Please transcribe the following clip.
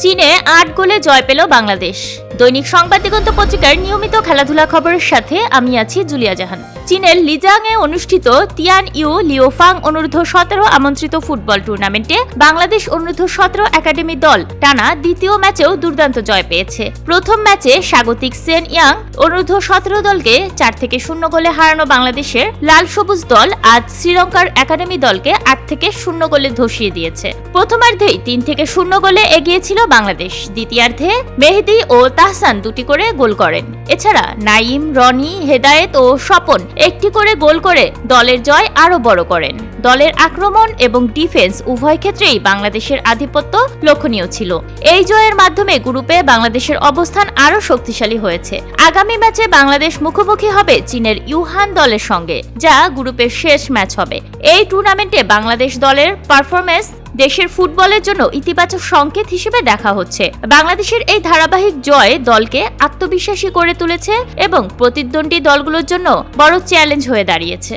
চীনে ৮ গোলে জয় পেল বাংলাদেশ। দৈনিক সংবাদ দিগন্ত পত্রিকার নিয়মিত খেলাধুলা খবরের সাথে আমি আছি জুলিয়া জাহান। চীনের লিজাংয়ে অনুষ্ঠিত তিয়ান ইউ লিওফাং অনূর্ধ্ব 17 আমন্ত্রিত ফুটবল টুর্নামেন্টে বাংলাদেশ অনূর্ধ্ব 17 একাডেমি দল টানা দ্বিতীয় ম্যাচেও দুর্দান্ত জয় পেয়েছে। প্রথম ম্যাচে স্বাগতিক সেন ইয়াং অনূর্ধ্ব 17 দলকে 4-0 গোলে হারানো বাংলাদেশের লাল সবুজ দল আজ শ্রীলঙ্কার একাডেমি দলকে 8-0 গোলে ধসিয়ে দিয়েছে। প্রথমার্ধেই 3-0 গোলে এগিয়ে ছিল বাংলাদেশ। দ্বিতীয়ার্ধে মেহেদী ও তাহসান 2টি করে গোল করেন। এছাড়া নাইম, রনি, হেদায়েত ও স্বপন 1টি করে গোল করে দলের জয় আরো বড় করেন। দলের আক্রমণ এবং ডিফেন্স উভয় ক্ষেত্রেই বাংলাদেশের আধিপত্য লক্ষণীয় ছিল। এই জয়ের মাধ্যমে গ্রুপে বাংলাদেশের অবস্থান আরো শক্তিশালী হয়েছে। আগামী ম্যাচে বাংলাদেশ মুখোমুখি হবে চীনের ইউহান দলের সঙ্গে, যা গ্রুপের শেষ ম্যাচ হবে। এই টুর্নামেন্টে বাংলাদেশ দলের পারফরম্যান্স দেশের ফুটবলের জন্য ইতিবাচক সংকেত হিসেবে দেখা হচ্ছে। বাংলাদেশের এই ধারাবাহিক জয় দলকে আত্মবিশ্বাসী করে তুলেছে এবং প্রতিদ্বন্দ্বী দলগুলোর জন্য বড় চ্যালেঞ্জ হয়ে দাঁড়িয়েছে।